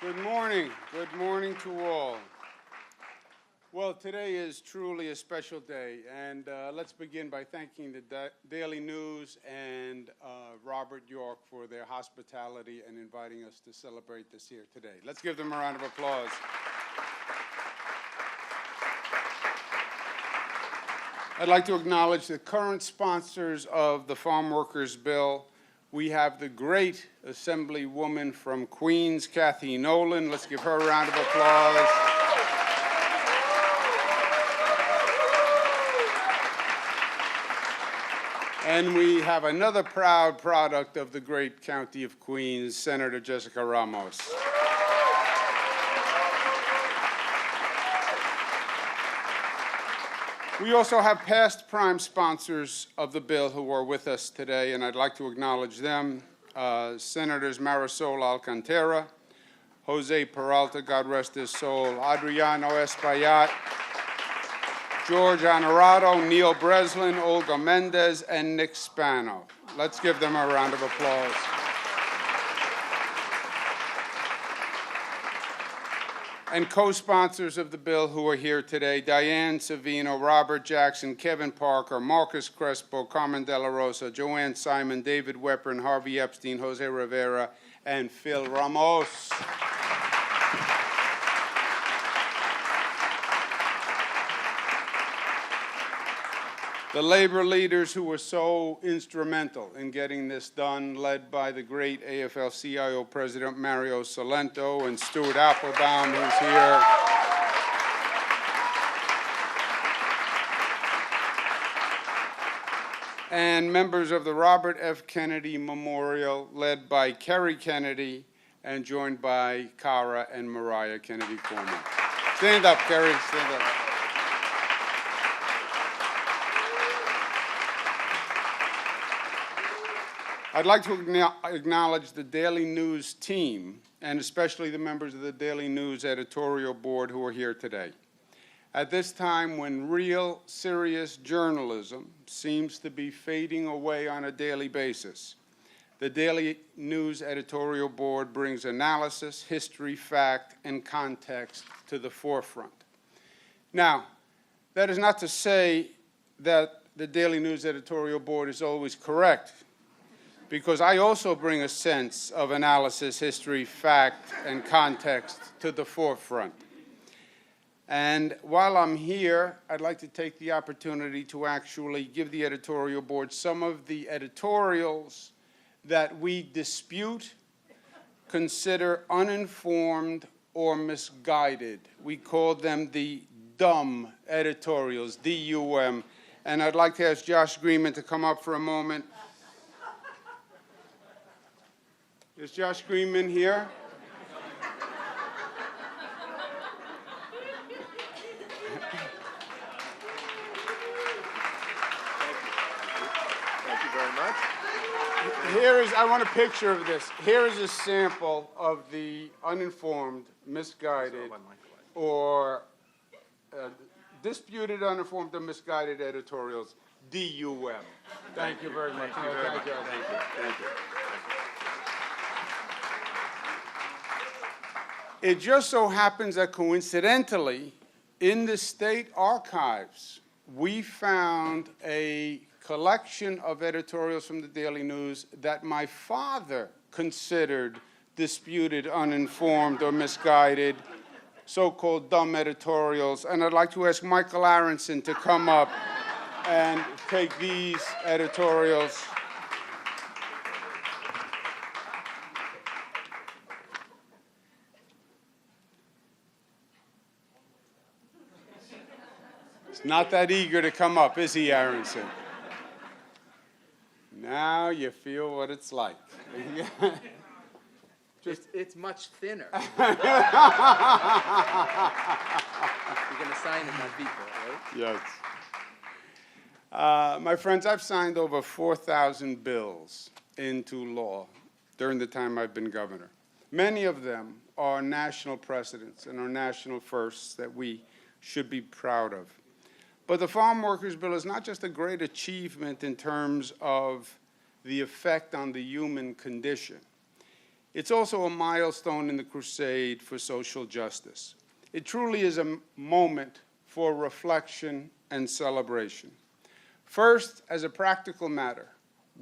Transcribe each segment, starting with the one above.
Good morning. Good morning to all. Well, today is truly a special day, and let's begin by thanking the Daily News and Robert York for their hospitality and inviting us to celebrate this here today. Let's give them a round of applause. I'd like to acknowledge the current sponsors of the Farmworkers bill. We have the great Assemblywoman from Queens, Kathy Nolan. Let's give her a round of applause. And we have another proud product of the great county of Queens, Senator Jessica Ramos. We also have past prime sponsors of the bill who are with us today, and I'd like to acknowledge them. Senators Marisol Alcantara, Jose Peralta, God rest his soul, Adriano Espaillat, George Honorado, Neil Breslin, Olga Mendez, and Nick Spano. Let's give them a round of applause. And co-sponsors of the bill who are here today, Diane Savino, Robert Jackson, Kevin Parker, Marcus Crespo, Carmen De La Rosa, Joanne Simon, David Weprin, Harvey Epstein, Jose Rivera, and Phil Ramos. The labor leaders who were so instrumental in getting this done, led by the great AFL-CIO President Mario Salento and Stuart Applebaum, who's here. And members of the Robert F. Kennedy Memorial, led by Kerry Kennedy and joined by Cara and Mariah Kennedy Cuomo. Stand up, Kerry, stand up. I'd like to acknowledge the Daily News team, and especially the members of the Daily News editorial board who are here today. At this time when real, serious journalism seems to be fading away on a daily basis, the Daily News editorial board brings analysis, history, fact, and context to the forefront. Now, that is not to say that the Daily News editorial board is always correct, because I also bring a sense of analysis, history, fact, and context to the forefront. And while I'm here, I'd like to take the opportunity to actually give the editorial board some of the editorials that we dispute, consider uninformed, or misguided. We call them the dumb editorials, D-U-M. And I'd like to ask Josh Greenman to come up for a moment. Is Josh Greenman here? Thank you very much. I want a picture of this. Here is a sample of the uninformed, misguided, or disputed, uninformed, or misguided editorials, D-U-M. Thank you very much. Thank you very much. Thank you. It just so happens that coincidentally, in the state archives, we found a collection of editorials from the Daily News that my father considered disputed, uninformed, or misguided, so-called dumb editorials. And I'd like to ask Michael Aronson to come up and take these editorials. Not that eager to come up, is he, Aronson? Now you feel what it's like. It's much thinner. You're going to sign it, not people, right? Yes. My friends, I've signed over 4,000 bills into law during the time I've been governor. Many of them are national precedents and are national firsts that we should be proud of. But the Farm Workers Bill is not just a great achievement in terms of the effect on the human condition. It's also a milestone in the crusade for social justice. It truly is a moment for reflection and celebration. First, as a practical matter,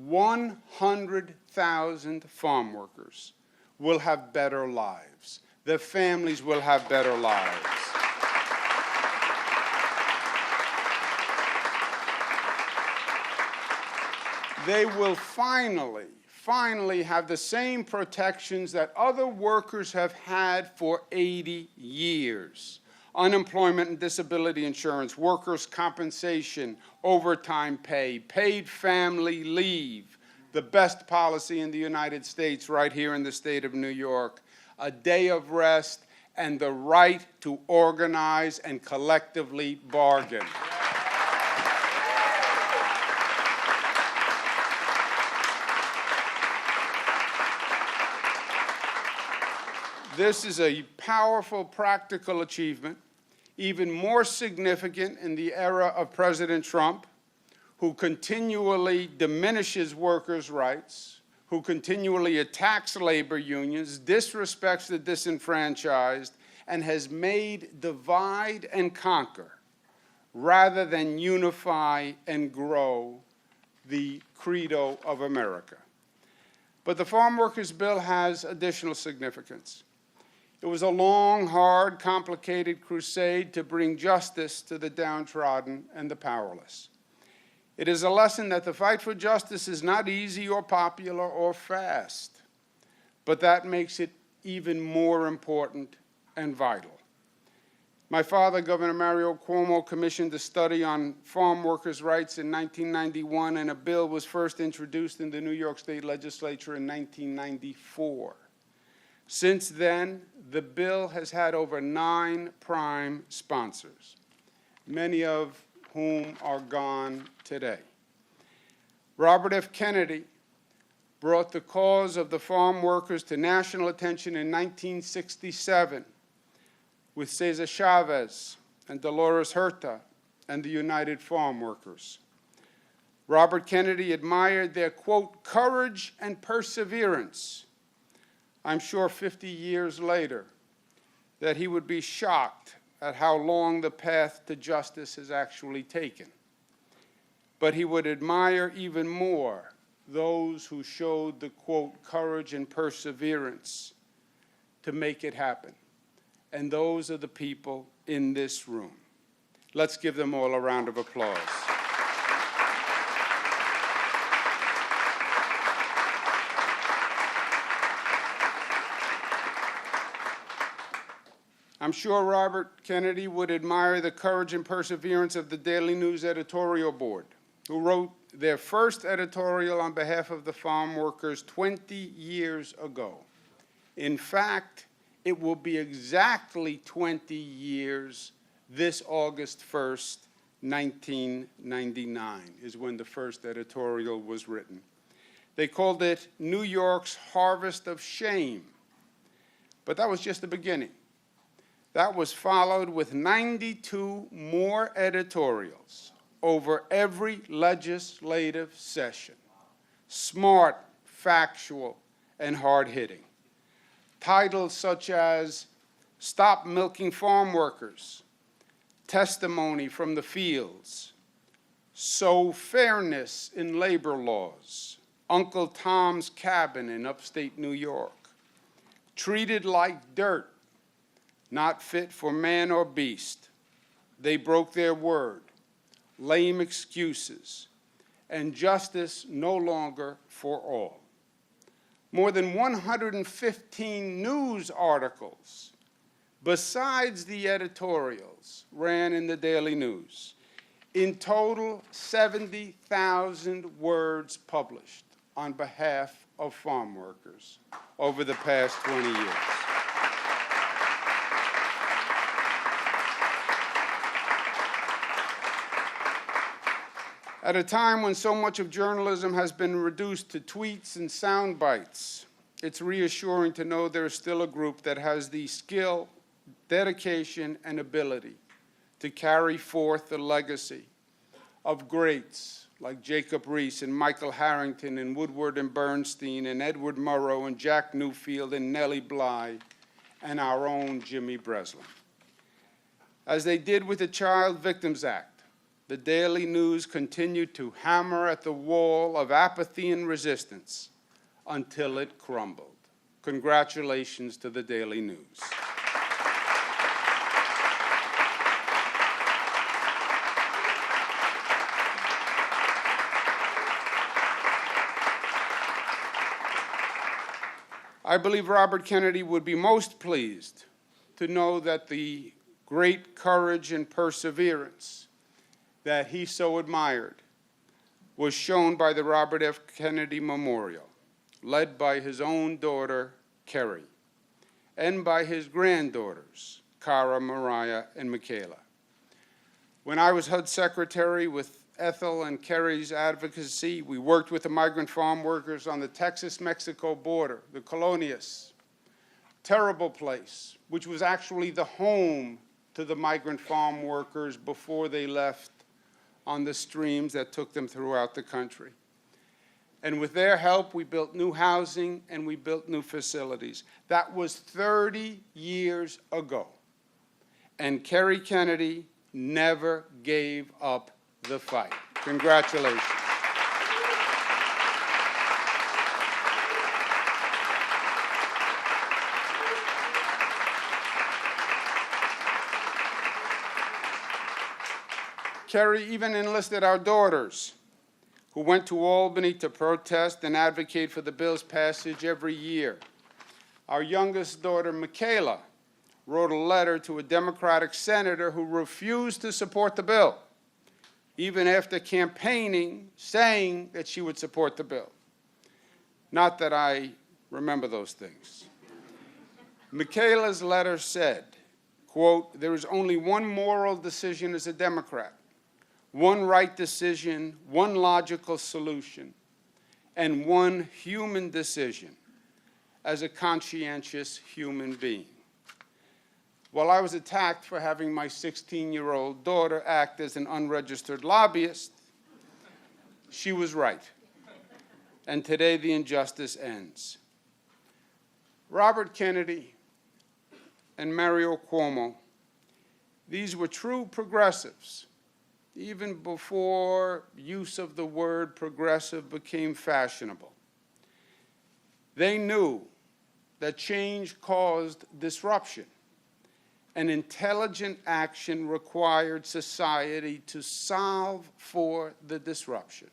100,000 farm workers will have better lives. Their families will have better lives. They will finally have the same protections that other workers have had for 80 years. Unemployment and disability insurance, workers' compensation, overtime pay, paid family leave, the best policy in the United States right here in the state of New York, a day of rest, and the right to organize and collectively bargain. This is a powerful, practical achievement, even more significant in the era of President Trump, who continually diminishes workers' rights, who continually attacks labor unions, disrespects the disenfranchised, and has made divide and conquer rather than unify and grow the credo of America. But the Farm Workers Bill has additional significance. It was a long, hard, complicated crusade to bring justice to the downtrodden and the powerless. It is a lesson that the fight for justice is not easy or popular or fast, but that makes it even more important and vital. My father, Governor Mario Cuomo, commissioned a study on farm workers' rights in 1991, and a bill was first introduced in the New York State Legislature in 1994. Since then, the bill has had over 9 prime sponsors, many of whom are gone today. Robert F. Kennedy brought the cause of the farm workers to national attention in 1967 with Cesar Chavez and Dolores Huerta and the United Farm Workers. Robert Kennedy admired their, quote, courage and perseverance. I'm sure 50 years later that he would be shocked at how long the path to justice has actually taken. But he would admire even more those who showed the, quote, courage and perseverance to make it happen. And those are the people in this room. Let's give them all a round of applause. I'm sure Robert Kennedy would admire the courage and perseverance of the Daily News editorial board, who wrote their first editorial on behalf of the farm workers 20 years ago. In fact, it will be exactly 20 years this August 1st, 1999, is when the first editorial was written. They called it New York's Harvest of Shame. But that was just the beginning. That was followed with 92 more editorials over every legislative session. Smart, factual, and hard-hitting. Titles such as Stop Milking Farm Workers, Testimony from the Fields, Sow Fairness in Labor Laws, Uncle Tom's Cabin in upstate New York, Treated Like Dirt, Not Fit for Man or Beast, They Broke Their Word, Lame Excuses, and Justice No Longer for All. More than 115 news articles, besides the editorials, ran in the Daily News. In total, 70,000 words published on behalf of farm workers over the past 20 years. At a time when so much of journalism has been reduced to tweets and sound bites, it's reassuring to know there is still a group that has the skill, dedication, and ability to carry forth the legacy of greats like Jacob Riis and Michael Harrington and Woodward and Bernstein and Edward Murrow and Jack Newfield and Nellie Bly and our own Jimmy Breslin. As they did with the Child Victims Act, the Daily News continued to hammer at the wall of apathy and resistance until it crumbled. Congratulations to the Daily News. I believe Robert Kennedy would be most pleased to know that the great courage and perseverance that he so admired was shown by the Robert F. Kennedy Memorial, led by his own daughter, Kerry, and by his granddaughters, Cara, Mariah, and Michaela. When I was HUD secretary, with Ethel and Kerry's advocacy, we worked with the migrant farm workers on the Texas-Mexico border, the Colonias, terrible place, which was actually the home to the migrant farm workers before they left on the streams that took them throughout the country. And with their help, we built new housing and we built new facilities. That was 30 years ago. And Kerry Kennedy never gave up the fight. Congratulations. Kerry even enlisted our daughters, who went to Albany to protest and advocate for the bill's passage every year. Our youngest daughter, Michaela, wrote a letter to a Democratic senator who refused to support the bill, even after campaigning, saying that she would support the bill. Not that I remember those things. Michaela's letter said, quote, "There is only one moral decision as a Democrat, one right decision, one logical solution, and one human decision as a conscientious human being." While I was attacked for having my 16-year-old daughter act as an unregistered lobbyist, she was right. And today the injustice ends. Robert Kennedy and Mario Cuomo, these were true progressives, even before use of the word progressive became fashionable. They knew that change caused disruption, and intelligent action required society to solve for the disruption.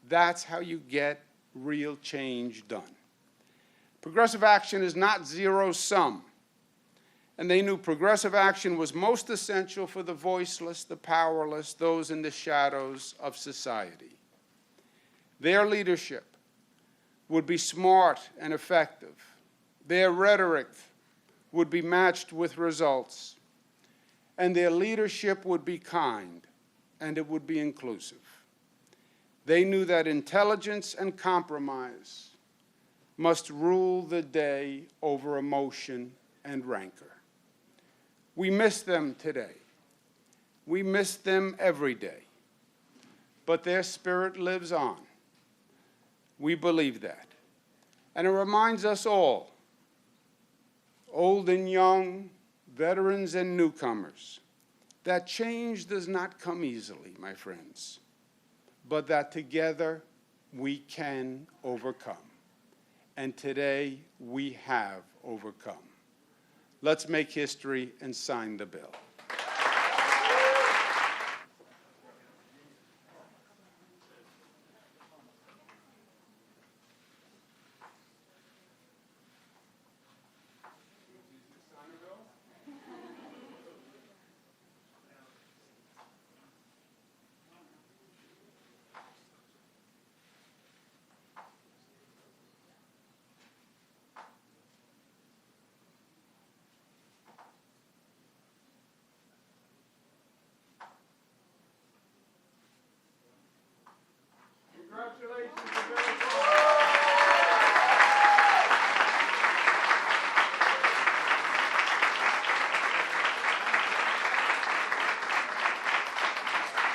That's how you get real change done. Progressive action is not zero-sum, and they knew progressive action was most essential for the voiceless, the powerless, those in the shadows of society. Their leadership would be smart and effective. Their rhetoric would be matched with results, and their leadership would be kind, and it would be inclusive. They knew that intelligence and compromise must rule the day over emotion and rancor. We miss them today. We miss them every day. But their spirit lives on. We believe that. And it reminds us all, old and young, veterans and newcomers, that change does not come easily, my friends, but that together we can overcome. And today we have overcome. Let's make history and sign the bill.